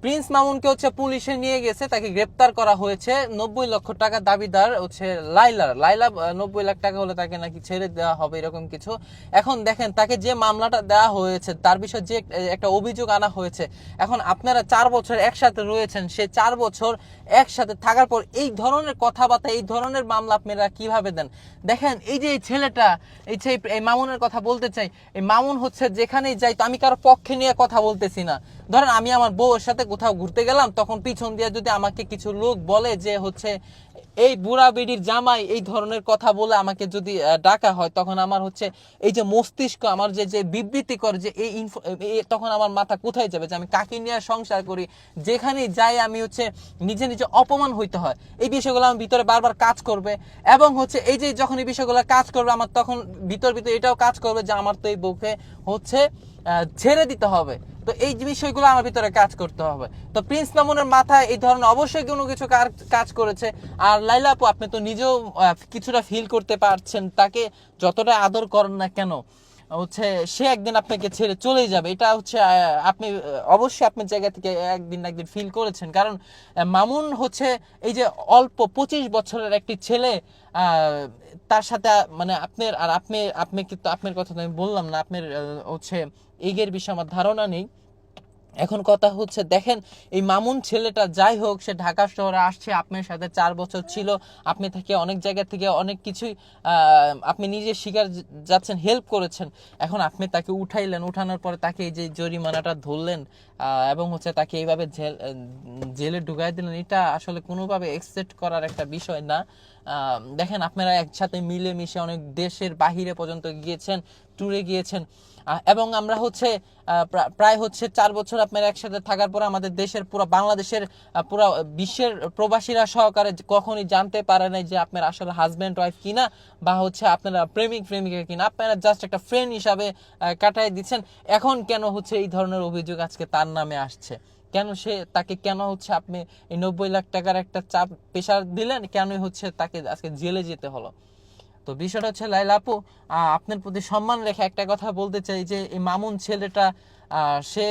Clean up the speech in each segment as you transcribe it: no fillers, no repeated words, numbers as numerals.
Prince মামুনকে হচ্ছে পুলিশে নিয়ে গেছে, তাকে গ্রেপ্তার করা হয়েছে। 90 লক্ষ টাকা দাবিদার হচ্ছে লাইলা 90 লাখ টাকা হলে তাকে নাকি ছেড়ে দেওয়া হবে এরকম কিছু। এখন দেখেন তাকে যে মামলাটা দেওয়া হয়েছে, তার বিষয়ে যে একটা অভিযোগ আনা হয়েছে, এখন আপনারা 4 বছর একসাথে রয়েছেন, সে 4 বছর একসাথে থাকার পর এই ধরনের কথাবার্তা, এই ধরনের মামলা আপনারা কিভাবে দেন? দেখেন এই যে এই ছেলেটা, এই মামুনের কথা বলতে চাই, এই মামুন হচ্ছে যেখানেই যাই, তো আমি কারো পক্ষে নিয়ে কথা বলতেছি না। ধরেন আমি আমার বউয়ের সাথে কোথাও ঘুরতে গেলাম, তখন পিছন দিয়ে যদি আমাকে কিছু লোক বলে যে হচ্ছে এই বুড়া বিড়ির জামাই, এই ধরনের কথা বলে আমাকে যদি ডাকা হয়, তখন আমার হচ্ছে এই যে মস্তিষ্ক আমার যে যে বিবৃতিকর যে তখন আমার মাথা কোথায় যাবে, যে আমি কাকে নিয়ে সংসার করি, যেখানেই যাই আমি হচ্ছে নিজে নিজে অপমান হইতে হয়। এই বিষয়গুলো আমার ভিতরে বারবার কাজ করবে, এবং হচ্ছে এই যে যখন এই বিষয়গুলো কাজ করবে, আমার তখন ভিতর এটাও কাজ করবে যে আমার তো এই বউকে হচ্ছে ছেড়ে দিতে হবে। তো এই বিষয়গুলো আমার ভিতরে কাজ করতে হবে। তো প্রিন্স মামুনের মাথায় এই ধরনের অবশ্যই কোনো কিছু কাজ করেছে। আর লাইলা আপু, আপনি তো নিজেও কিছুটা ফিল করতে পারছেন, তাকে যতটা আদর করেন না কেন হচ্ছে সে একদিন আপনাকে ছেড়ে চলেই যাবে। এটা হচ্ছে আপনি অবশ্যই আপনার জায়গা থেকে একদিন ফিল করেছেন। কারণ মামুন হচ্ছে এই যে অল্প 25 বছরের একটি ছেলে, তার সাথে মানে আপনার আর আপনি কিন্তু আপনার কথা তো আমি বললাম না, আপনার হচ্ছে এগের বিষয়ে আমার ধারণা নেই। এখন কথা হচ্ছে দেখেন, এই মামুন ছেলেটা যাই হোক, সে ঢাকা শহরে আসছে, আপনার সাথে 4 বছর ছিল, আপনি থেকে অনেক জায়গা থেকে অনেক কিছুই আপনি নিজে শিকার যাচ্ছেন, হেল্প করেছেন। এখন আপনি তাকে উঠাইলেন, উঠানোর পরে তাকে এই যে জরিমানাটা ধরলেন, এবং হচ্ছে তাকে এইভাবে জেলে ঢুকাই দিলেন, এটা আসলে কোনোভাবে একসেপ্ট করার একটা বিষয় না। দেখেন আপনারা একসাথে মিলেমিশে অনেক দেশের বাহিরে পর্যন্ত গিয়েছেন, ট্যুরে গিয়েছেন, এবং আমরা হচ্ছে প্রায় হচ্ছে 4 বছর আপনার একসাথে থাকার পর আমাদের দেশের পুরো বাংলাদেশের পুরো বিশ্বের প্রবাসীরা সহকারে কখনই জানতে পারে নাই যে আপনার আসলে হাজব্যান্ড ওয়াইফ কিনা, বা হচ্ছে আপনারা প্রেমিকা কিনা। আপনারা জাস্ট একটা ফ্রেন্ড হিসাবে কাটাই দিচ্ছেন। এখন কেন হচ্ছে এই ধরনের অভিযোগ আজকে তার নামে আসছে? কেন তাকে কেন হচ্ছে আপনি এই 90 লাখ টাকার একটা চাপ প্রেশার দিলেন? কেনই হচ্ছে তাকে আজকে জেলে যেতে হলো? তো বিষয়টা হচ্ছে লাইলা আপু, আপনার প্রতি সম্মান রেখে একটা কথা বলতে চাই যে এই মামুন ছেলেটা সে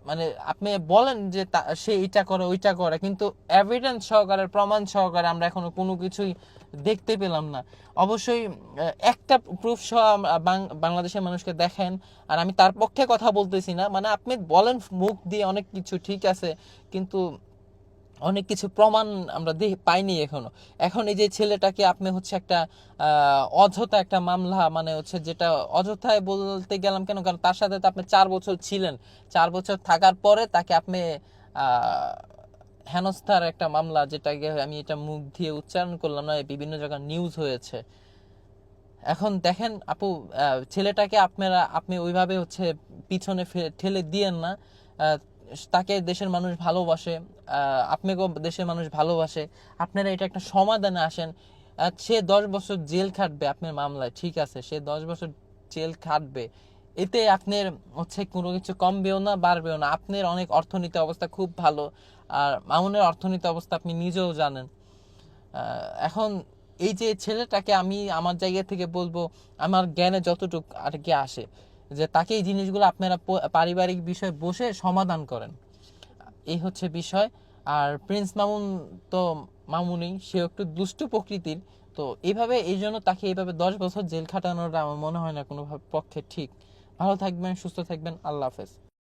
মানে আপনি বলেন যে সে এটা করে ওইটা করে, কিন্তু এভিডেন্স সহকারে, প্রমাণ সহকারে আমরা এখনো কোনো কিছুই দেখতে পেলাম না। অবশ্যই একটা প্রুফ সহ বাংলাদেশের মানুষকে দেখেন। আর আমি তার পক্ষে কথা বলতেছি না, মানে আপনি বলেন মুখ দিয়ে অনেক কিছু, ঠিক আছে, কিন্তু অনেক কিছু প্রমাণ আমরা পাইনি এখনো। এখন এই যে ছেলেটাকে আপনি হচ্ছে একটা অযথা একটা মামলা, মানে হচ্ছে যেটা অযথায় বলতে গেলাম কেন, কারণ তার সাথে তো আপনি 4 বছর ছিলেন, 4 বছর থাকার পরে তাকে আপনি হেনস্থার একটা মামলা, যেটাকে আমি এটা মুখ দিয়ে উচ্চারণ করলাম না, বিভিন্ন জায়গায় নিউজ হয়েছে। এখন দেখেন আপু, ছেলেটাকে আপনি ওইভাবে হচ্ছে পিছনে ঠেলে দিয়েন না। তাকে দেশের মানুষ ভালোবাসে, আপনাকেও দেশের মানুষ ভালোবাসে। আপনারা এটা একটা সমাধানে আসেন। সে 10 বছর জেল খাটবে আপনার মামলায়, ঠিক আছে, সে 10 বছর জেল খাটবে, এতে আপনার হচ্ছে কোনো কিছু কমবেও না বাড়বেও না। আপনার অনেক অর্থনীতি অবস্থা খুব ভালো, আর মামুনের অর্থনীতি অবস্থা আপনি নিজেও জানেন। এখন এই যে ছেলেটাকে আমি আমার জায়গা থেকে বলবো, আমার জ্ঞানে যতটুকু আর কি আসে, যে তাকে এই জিনিসগুলো আপনারা পারিবারিক বিষয় বসে সমাধান করেন, এই হচ্ছে বিষয়। আর প্রিন্স মামুন তো মামুনই, সে একটু দুষ্টু প্রকৃতির, তো এইভাবে এই জন্য তাকে এইভাবে 10 বছর জেল খাটানোটা আমার মনে হয় না কোনো পক্ষে ঠিক। ভালো থাকবেন, সুস্থ থাকবেন, আল্লাহ হাফেজ।